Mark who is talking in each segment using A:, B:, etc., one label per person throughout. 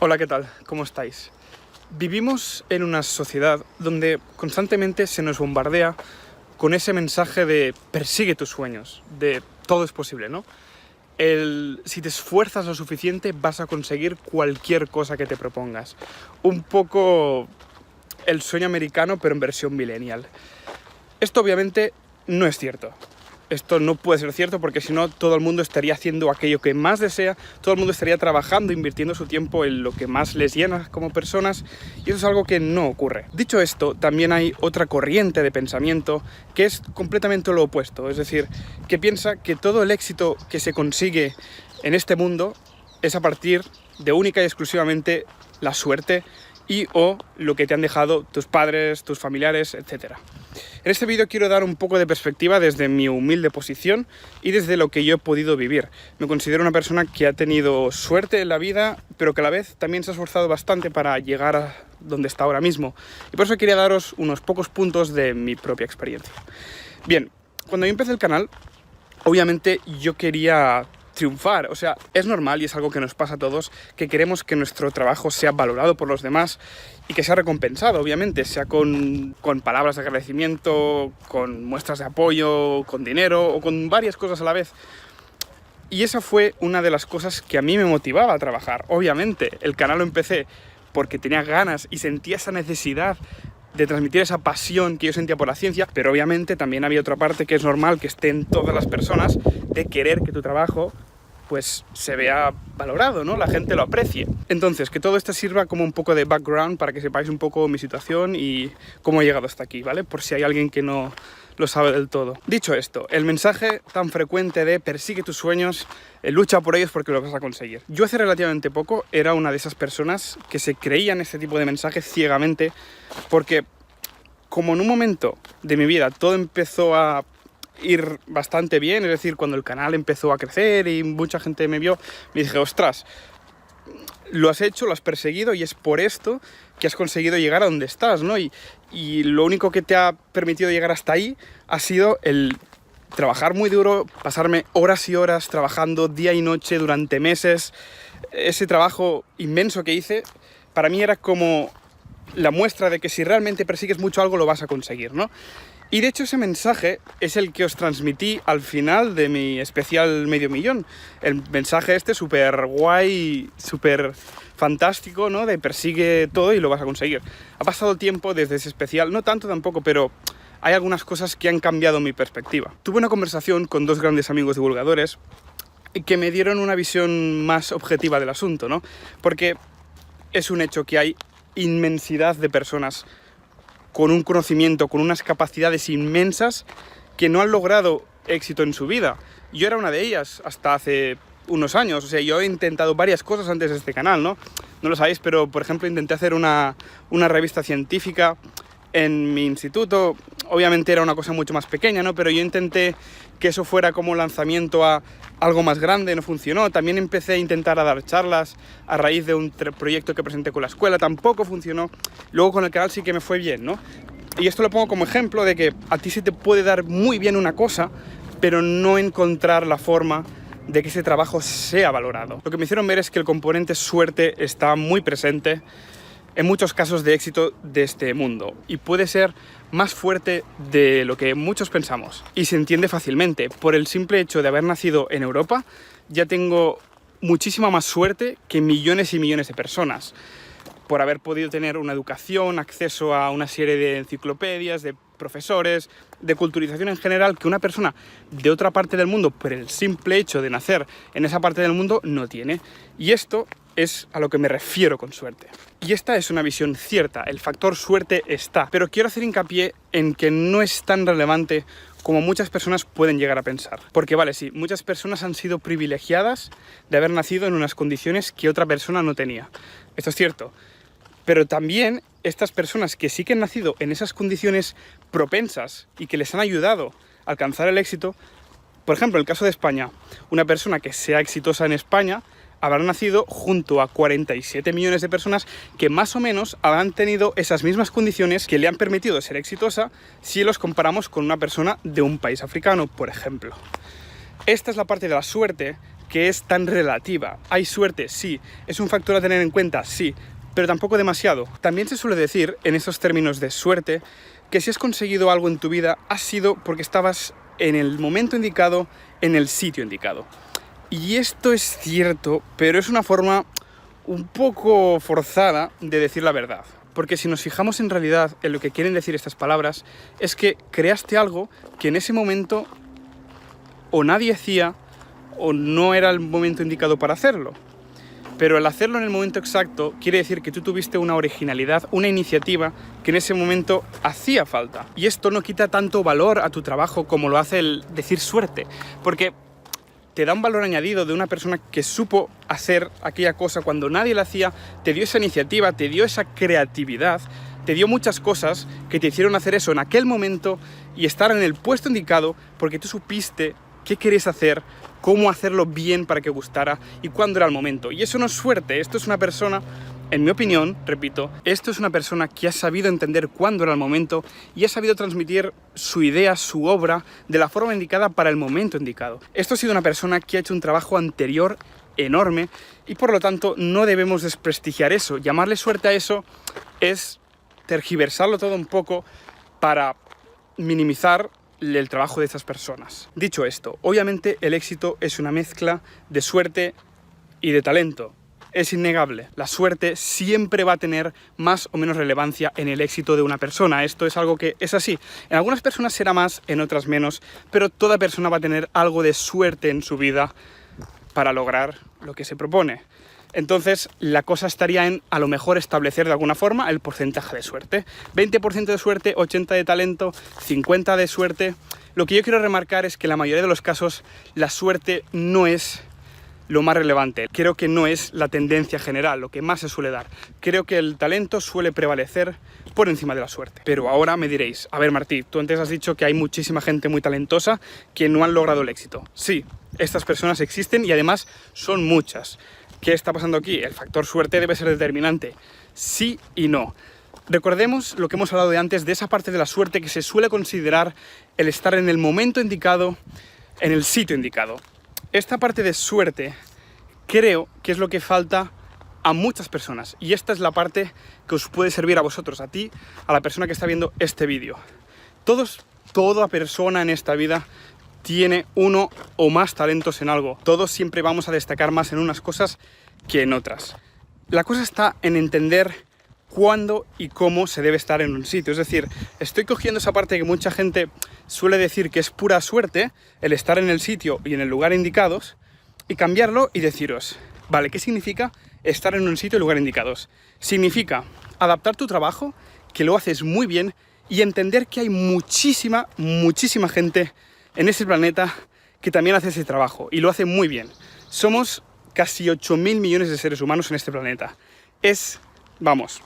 A: Hola, ¿qué tal? ¿Cómo estáis? Vivimos en una sociedad donde constantemente se nos bombardea con ese mensaje de persigue tus sueños, de todo es posible, ¿no? Si te esfuerzas lo suficiente vas a conseguir cualquier cosa que te propongas. Un poco el sueño americano, pero en versión millennial. Esto obviamente no es cierto. Esto no puede ser cierto porque si no todo el mundo estaría haciendo aquello que más desea, todo el mundo estaría trabajando, invirtiendo su tiempo en lo que más les llena como personas, y eso es algo que no ocurre. Dicho esto, también hay otra corriente de pensamiento que es completamente lo opuesto, es decir, que piensa que todo el éxito que se consigue en este mundo es a partir de única y exclusivamente la suerte y o lo que te han dejado tus padres, tus familiares, etc. En este vídeo quiero dar un poco de perspectiva desde mi humilde posición y desde lo que yo he podido vivir. Me considero una persona que ha tenido suerte en la vida, pero que a la vez también se ha esforzado bastante para llegar a donde está ahora mismo. Y por eso quería daros unos pocos puntos de mi propia experiencia. Bien, cuando yo empecé el canal, obviamente yo quería triunfar, o sea, es normal y es algo que nos pasa a todos, que queremos que nuestro trabajo sea valorado por los demás y que sea recompensado, obviamente, sea con palabras de agradecimiento, con muestras de apoyo, con dinero o con varias cosas a la vez. Y esa fue una de las cosas que a mí me motivaba a trabajar. Obviamente, el canal lo empecé porque tenía ganas y sentía esa necesidad de transmitir esa pasión que yo sentía por la ciencia, pero obviamente también había otra parte que es normal que esté en todas las personas, de querer que tu trabajo pues se vea valorado, ¿no? La gente lo aprecie. Entonces, que todo esto sirva como un poco de background para que sepáis un poco mi situación y cómo he llegado hasta aquí, ¿vale? Por si hay alguien que no lo sabe del todo. Dicho esto, el mensaje tan frecuente de persigue tus sueños, lucha por ellos porque lo vas a conseguir. Yo hace relativamente poco era una de esas personas que se creían este tipo de mensajes ciegamente porque como en un momento de mi vida todo empezó a ir bastante bien, es decir, cuando el canal empezó a crecer y mucha gente me vio, me dije, ostras, lo has hecho, lo has perseguido y es por esto que has conseguido llegar a donde estás, ¿no? Y lo único que te ha permitido llegar hasta ahí ha sido el trabajar muy duro, pasarme horas y horas trabajando día y noche durante meses. Ese trabajo inmenso que hice, para mí era como la muestra de que si realmente persigues mucho algo lo vas a conseguir, ¿no? Y de hecho ese mensaje es el que os transmití al final de mi especial Medio Millón. El mensaje este súper guay, súper fantástico, ¿no? De persigue todo y lo vas a conseguir. Ha pasado tiempo desde ese especial, no tanto tampoco, pero hay algunas cosas que han cambiado mi perspectiva. Tuve una conversación con dos grandes amigos divulgadores que me dieron una visión más objetiva del asunto, ¿no? Porque es un hecho que hay inmensidad de personas con un conocimiento, con unas capacidades inmensas que no han logrado éxito en su vida. Yo era una de ellas hasta hace unos años, o sea, yo he intentado varias cosas antes de este canal, ¿no? No lo sabéis, pero por ejemplo intenté hacer una revista científica en mi instituto. Obviamente era una cosa mucho más pequeña, ¿no? Pero yo intenté que eso fuera como lanzamiento a algo más grande, no funcionó. También empecé a intentar a dar charlas a raíz de un proyecto que presenté con la escuela, tampoco funcionó. Luego con el canal sí que me fue bien, ¿no? Y esto lo pongo como ejemplo de que a ti se te puede dar muy bien una cosa, pero no encontrar la forma de que ese trabajo sea valorado. Lo que me hicieron ver es que el componente suerte está muy presente en muchos casos de éxito de este mundo y puede ser más fuerte de lo que muchos pensamos y se entiende fácilmente. Por el simple hecho de haber nacido en Europa ya tengo muchísima más suerte que millones y millones de personas por haber podido tener una educación, acceso a una serie de enciclopedias, de profesores, de culturización en general que una persona de otra parte del mundo por el simple hecho de nacer en esa parte del mundo no tiene. Y esto es a lo que me refiero con suerte. Y esta es una visión cierta, el factor suerte está, pero quiero hacer hincapié en que no es tan relevante como muchas personas pueden llegar a pensar. Porque vale, sí, muchas personas han sido privilegiadas de haber nacido en unas condiciones que otra persona no tenía. Esto es cierto. Pero también estas personas que sí que han nacido en esas condiciones propensas y que les han ayudado a alcanzar el éxito, por ejemplo, el caso de España, una persona que sea exitosa en España habrá nacido junto a 47 millones de personas que más o menos habrán tenido esas mismas condiciones que le han permitido ser exitosa si los comparamos con una persona de un país africano, por ejemplo. Esta es la parte de la suerte que es tan relativa. Hay suerte, sí. Es un factor a tener en cuenta, sí, pero tampoco demasiado. También se suele decir, en estos términos de suerte, que si has conseguido algo en tu vida, ha sido porque estabas en el momento indicado, en el sitio indicado. Y esto es cierto, pero es una forma un poco forzada de decir la verdad. Porque si nos fijamos en realidad en lo que quieren decir estas palabras, es que creaste algo que en ese momento o nadie hacía o no era el momento indicado para hacerlo. Pero el hacerlo en el momento exacto quiere decir que tú tuviste una originalidad, una iniciativa que en ese momento hacía falta. Y esto no quita tanto valor a tu trabajo como lo hace el decir suerte, porque te da un valor añadido de una persona que supo hacer aquella cosa cuando nadie la hacía, te dio esa iniciativa, te dio esa creatividad, te dio muchas cosas que te hicieron hacer eso en aquel momento y estar en el puesto indicado porque tú supiste qué querías hacer, cómo hacerlo bien para que gustara y cuándo era el momento. Y eso no es suerte, esto es una persona, en mi opinión, repito, esto es una persona que ha sabido entender cuándo era el momento y ha sabido transmitir su idea, su obra, de la forma indicada para el momento indicado. Esto ha sido una persona que ha hecho un trabajo anterior enorme y por lo tanto no debemos desprestigiar eso. Llamarle suerte a eso es tergiversarlo todo un poco para minimizar el trabajo de estas personas. Dicho esto, obviamente el éxito es una mezcla de suerte y de talento. Es innegable, la suerte siempre va a tener más o menos relevancia en el éxito de una persona. Esto es algo que es así. En algunas personas será más, en otras menos, pero toda persona va a tener algo de suerte en su vida para lograr lo que se propone. Entonces, la cosa estaría en, a lo mejor, establecer de alguna forma el porcentaje de suerte. 20% de suerte, 80% de talento, 50% de suerte. Lo que yo quiero remarcar es que en la mayoría de los casos la suerte no es lo más relevante. Creo que no es la tendencia general, lo que más se suele dar. Creo que el talento suele prevalecer por encima de la suerte. Pero ahora me diréis, a ver Martí, tú antes has dicho que hay muchísima gente muy talentosa que no han logrado el éxito. Sí, estas personas existen y además son muchas. ¿Qué está pasando aquí? El factor suerte debe ser determinante. Sí y no. Recordemos lo que hemos hablado de antes, de esa parte de la suerte que se suele considerar el estar en el momento indicado, en el sitio indicado. Esta parte de suerte creo que es lo que falta a muchas personas. Y esta es la parte que os puede servir a vosotros, a ti, a la persona que está viendo este vídeo. Toda persona en esta vida tiene uno o más talentos en algo. Todos siempre vamos a destacar más en unas cosas que en otras. La cosa está en entender cuándo y cómo se debe estar en un sitio. Es decir, estoy cogiendo esa parte que mucha gente suele decir que es pura suerte, el estar en el sitio y en el lugar indicados, y cambiarlo y deciros, vale, ¿qué significa estar en un sitio y lugar indicados? Significa adaptar tu trabajo, que lo haces muy bien, y entender que hay muchísima gente en este planeta que también hace ese trabajo y lo hace muy bien. Somos casi 8.000 millones de seres humanos en este planeta. Vamos,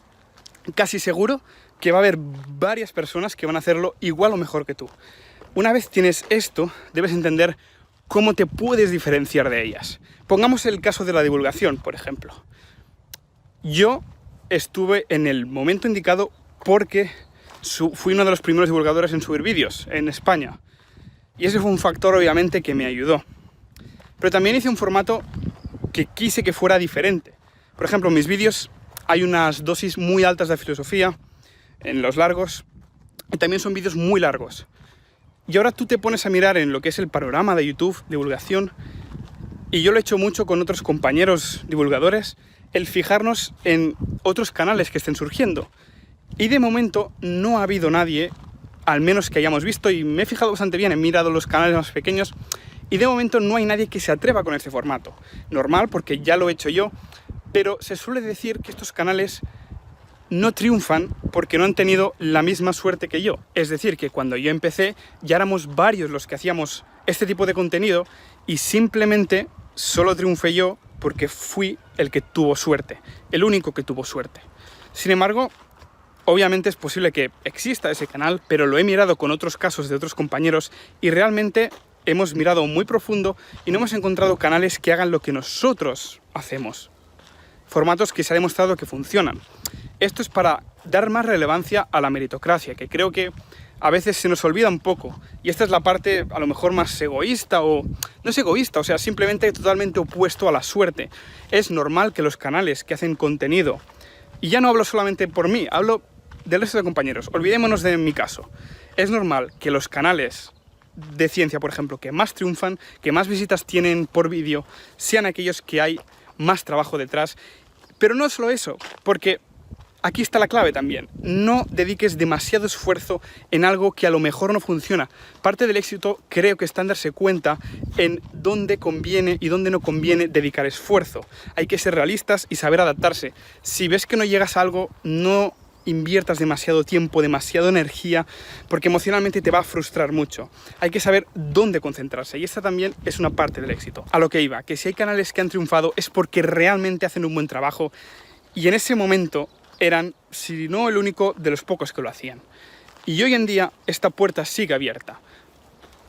A: casi seguro que va a haber varias personas que van a hacerlo igual o mejor que tú. Una vez tienes esto, debes entender cómo te puedes diferenciar de ellas. Pongamos el caso de la divulgación, por ejemplo. Yo estuve en el momento indicado porque fui uno de los primeros divulgadores en subir vídeos en España. Y ese fue un factor, obviamente, que me ayudó. Pero también hice un formato que quise que fuera diferente. Por ejemplo, en mis vídeos hay unas dosis muy altas de filosofía, en los largos, y también son vídeos muy largos. Y ahora tú te pones a mirar en lo que es el panorama de YouTube, divulgación, y yo lo he hecho mucho con otros compañeros divulgadores, el fijarnos en otros canales que estén surgiendo. Y de momento no ha habido nadie, al menos que hayamos visto, y me he fijado bastante bien, he mirado los canales más pequeños, y de momento no hay nadie que se atreva con este formato. Normal, porque ya lo he hecho yo, pero se suele decir que estos canales no triunfan porque no han tenido la misma suerte que yo. Es decir, que cuando yo empecé ya éramos varios los que hacíamos este tipo de contenido y simplemente solo triunfé yo porque fui el que tuvo suerte, el único que tuvo suerte. Sin embargo, obviamente es posible que exista ese canal, pero lo he mirado con otros casos de otros compañeros y realmente hemos mirado muy profundo y no hemos encontrado canales que hagan lo que nosotros hacemos. Formatos que se ha demostrado que funcionan. Esto es para dar más relevancia a la meritocracia, que creo que a veces se nos olvida un poco. Y esta es la parte a lo mejor más egoísta, o no es egoísta, o sea, simplemente totalmente opuesto a la suerte. Es normal que los canales que hacen contenido, y ya no hablo solamente por mí, hablo del resto de compañeros, olvidémonos de mi caso. Es normal que los canales de ciencia, por ejemplo, que más triunfan, que más visitas tienen por vídeo, sean aquellos que hay más trabajo detrás. Pero no solo eso, porque aquí está la clave también. No dediques demasiado esfuerzo en algo que a lo mejor no funciona. Parte del éxito creo que está en darse cuenta en dónde conviene y dónde no conviene dedicar esfuerzo. Hay que ser realistas y saber adaptarse. Si ves que no llegas a algo, no inviertas demasiado tiempo, demasiada energía, porque emocionalmente te va a frustrar mucho. Hay que saber dónde concentrarse, y esta también es una parte del éxito. A lo que iba, que si hay canales que han triunfado es porque realmente hacen un buen trabajo, y en ese momento eran, si no el único, de los pocos que lo hacían. Y hoy en día esta puerta sigue abierta.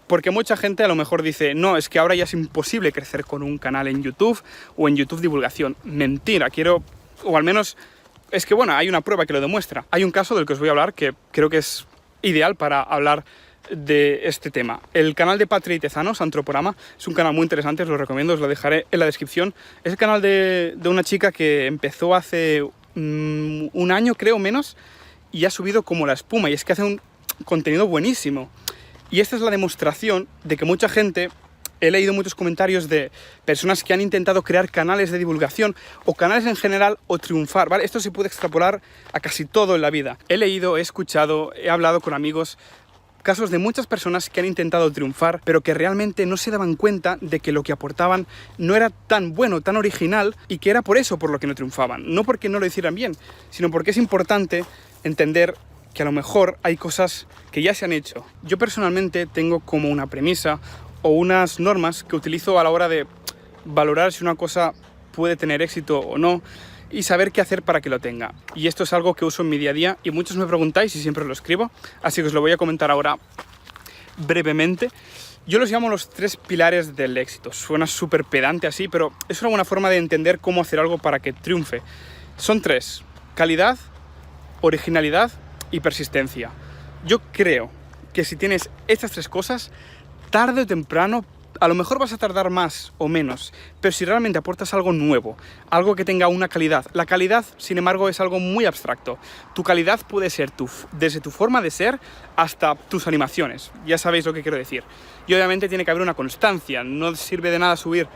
A: Porque mucha gente a lo mejor dice, no, es que ahora ya es imposible crecer con un canal en YouTube o en YouTube Divulgación. Mentira, o al menos, es que bueno, hay una prueba que lo demuestra. Hay un caso del que os voy a hablar que creo que es ideal para hablar de este tema. El canal de Patria y Tezanos, Antroporama, es un canal muy interesante, os lo recomiendo, os lo dejaré en la descripción. Es el canal de una chica que empezó hace un año, creo, menos, y ha subido como la espuma, y es que hace un contenido buenísimo. Y esta es la demostración de que mucha gente, he leído muchos comentarios de personas que han intentado crear canales de divulgación o canales en general o triunfar, ¿vale? Esto se puede extrapolar a casi todo en la vida. He leído, he escuchado, he hablado con amigos, casos de muchas personas que han intentado triunfar, pero que realmente no se daban cuenta de que lo que aportaban no era tan bueno, tan original, y que era por eso por lo que no triunfaban. No porque no lo hicieran bien, sino porque es importante entender que a lo mejor hay cosas que ya se han hecho. Yo personalmente tengo como una premisa o unas normas que utilizo a la hora de valorar si una cosa puede tener éxito o no y saber qué hacer para que lo tenga. Y esto es algo que uso en mi día a día y muchos me preguntáis y siempre lo escribo, así que os lo voy a comentar ahora brevemente. Yo los llamo los 3 pilares del éxito. Suena súper pedante así, pero es una buena forma de entender cómo hacer algo para que triunfe. Son 3: calidad, originalidad y persistencia. Yo creo que si tienes estas 3 cosas, tarde o temprano, a lo mejor vas a tardar más o menos, pero si realmente aportas algo nuevo, algo que tenga una calidad. La calidad, sin embargo, es algo muy abstracto. Tu calidad puede ser desde tu forma de ser hasta tus animaciones. Ya sabéis lo que quiero decir. Y obviamente tiene que haber una constancia. No sirve de nada subir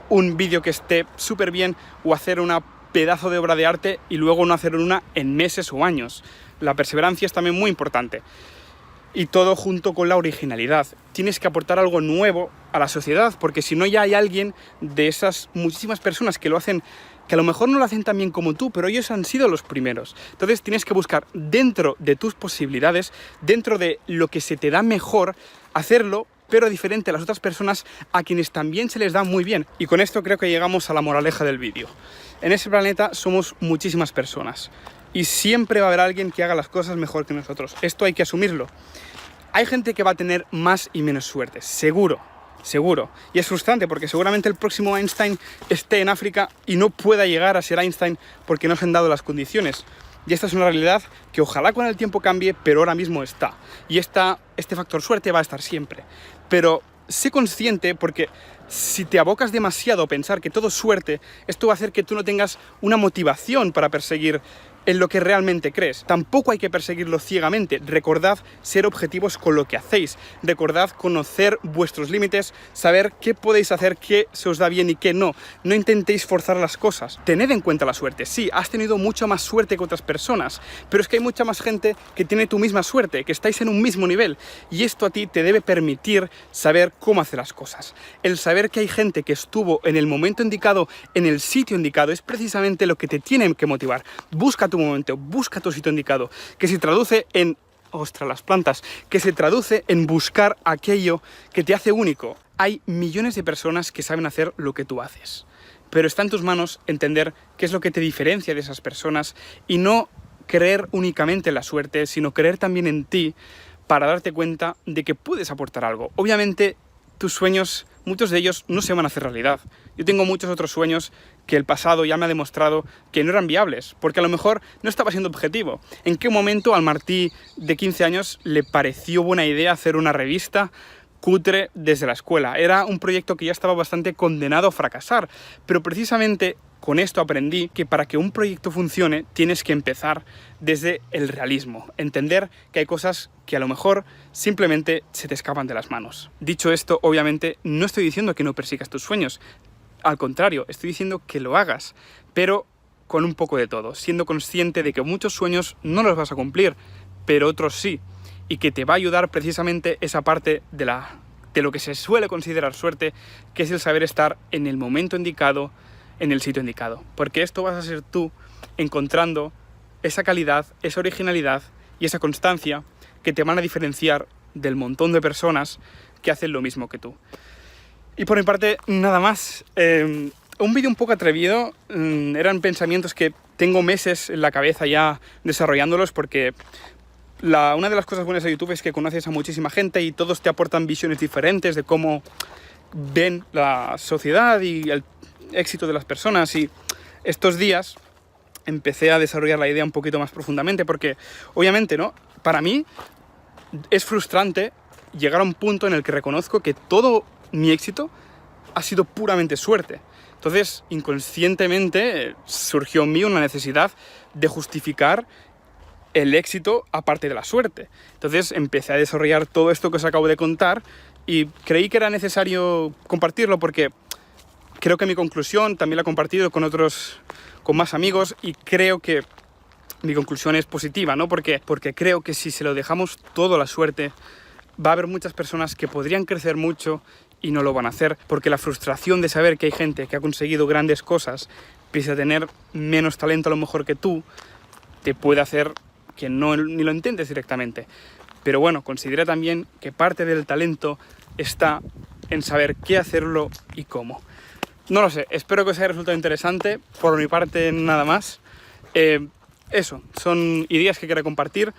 A: un vídeo que esté súper bien o hacer una pedazo de obra de arte y luego no hacer una en meses o años. La perseverancia es también muy importante. Y todo junto con la originalidad. Tienes que aportar algo nuevo a la sociedad, porque si no ya hay alguien de esas muchísimas personas que lo hacen, que a lo mejor no lo hacen tan bien como tú, pero ellos han sido los primeros. Entonces tienes que buscar dentro de tus posibilidades, dentro de lo que se te da mejor, hacerlo, pero diferente a las otras personas a quienes también se les da muy bien. Y con esto creo que llegamos a la moraleja del vídeo. En ese planeta somos muchísimas personas. Y siempre va a haber alguien que haga las cosas mejor que nosotros. Esto hay que asumirlo. Hay gente que va a tener más y menos suerte, seguro, seguro. Y es frustrante porque seguramente el próximo Einstein esté en África y no pueda llegar a ser Einstein porque no se han dado las condiciones. Y esta es una realidad que ojalá con el tiempo cambie, pero ahora mismo está. Y este factor suerte va a estar siempre. Pero sé consciente, porque si te abocas demasiado a pensar que todo es suerte, esto va a hacer que tú no tengas una motivación para perseguir en lo que realmente crees. Tampoco hay que perseguirlo ciegamente. Recordad ser objetivos con lo que hacéis. Recordad conocer vuestros límites, saber qué podéis hacer, qué se os da bien y qué no. No intentéis forzar las cosas. Tened en cuenta la suerte. Sí, has tenido mucha más suerte que otras personas, pero es que hay mucha más gente que tiene tu misma suerte, que estáis en un mismo nivel. Y esto a ti te debe permitir saber cómo hacer las cosas. El saber que hay gente que estuvo en el momento indicado, en el sitio indicado, es precisamente lo que te tiene que motivar. Busca tu momento, busca tu sitio indicado, que se traduce en, ostras, las plantas, que se traduce en buscar aquello que te hace único. Hay millones de personas que saben hacer lo que tú haces, pero está en tus manos entender qué es lo que te diferencia de esas personas y no creer únicamente en la suerte, sino creer también en ti para darte cuenta de que puedes aportar algo. Obviamente tus sueños, muchos de ellos no se van a hacer realidad. Yo tengo muchos otros sueños que el pasado ya me ha demostrado que no eran viables, porque a lo mejor no estaba siendo objetivo. ¿En qué momento al Martí de 15 años le pareció buena idea hacer una revista cutre desde la escuela? Era un proyecto que ya estaba bastante condenado a fracasar, pero precisamente con esto aprendí que para que un proyecto funcione tienes que empezar desde el realismo, entender que hay cosas que a lo mejor simplemente se te escapan de las manos. Dicho esto, obviamente no estoy diciendo que no persigas tus sueños, al contrario, estoy diciendo que lo hagas, pero con un poco de todo, siendo consciente de que muchos sueños no los vas a cumplir, pero otros sí, y que te va a ayudar precisamente esa parte de lo que se suele considerar suerte, que es el saber estar en el momento indicado, en el sitio indicado, porque esto vas a ser tú encontrando esa calidad, esa originalidad y esa constancia que te van a diferenciar del montón de personas que hacen lo mismo que tú. Y por mi parte, nada más. Un vídeo un poco atrevido, eran pensamientos que tengo meses en la cabeza ya desarrollándolos, porque una de las cosas buenas de YouTube es que conoces a muchísima gente y todos te aportan visiones diferentes de cómo ven la sociedad y el éxito de las personas. Y estos días empecé a desarrollar la idea un poquito más profundamente, porque obviamente, ¿no?, para mí es frustrante llegar a un punto en el que reconozco que todo mi éxito ha sido puramente suerte. Entonces, inconscientemente surgió en mí una necesidad de justificar el éxito aparte de la suerte. Entonces empecé a desarrollar todo esto que os acabo de contar y creí que era necesario compartirlo, porque creo que mi conclusión también la he compartido con más amigos, y creo que mi conclusión es positiva, ¿no? Porque creo que si se lo dejamos todo a la suerte, va a haber muchas personas que podrían crecer mucho y no lo van a hacer, porque la frustración de saber que hay gente que ha conseguido grandes cosas, pese a tener menos talento a lo mejor que tú, te puede hacer que ni lo intentes directamente. Pero bueno, considera también que parte del talento está en saber qué hacerlo y cómo. No lo sé, espero que os haya resultado interesante. Por mi parte, nada más. Eso, son ideas que quiero compartir.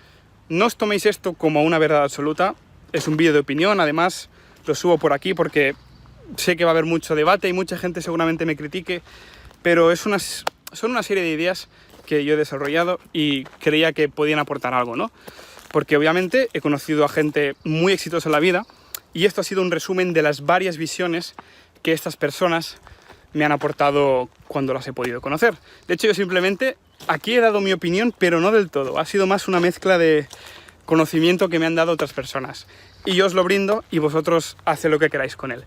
A: No os toméis esto como una verdad absoluta. Es un vídeo de opinión, además lo subo por aquí porque sé que va a haber mucho debate y mucha gente seguramente me critique, pero son una serie de ideas que yo he desarrollado y creía que podían aportar algo, ¿no? Porque obviamente he conocido a gente muy exitosa en la vida y esto ha sido un resumen de las varias visiones que estas personas me han aportado cuando las he podido conocer. De hecho, yo simplemente aquí he dado mi opinión, pero no del todo. Ha sido más una mezcla de conocimiento que me han dado otras personas. Y yo os lo brindo y vosotros haced lo que queráis con él.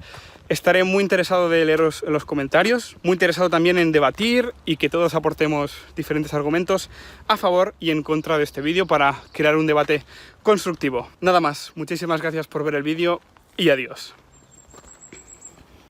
A: Estaré muy interesado de leeros en los comentarios, muy interesado también en debatir y que todos aportemos diferentes argumentos a favor y en contra de este vídeo para crear un debate constructivo. Nada más, muchísimas gracias por ver el vídeo y adiós.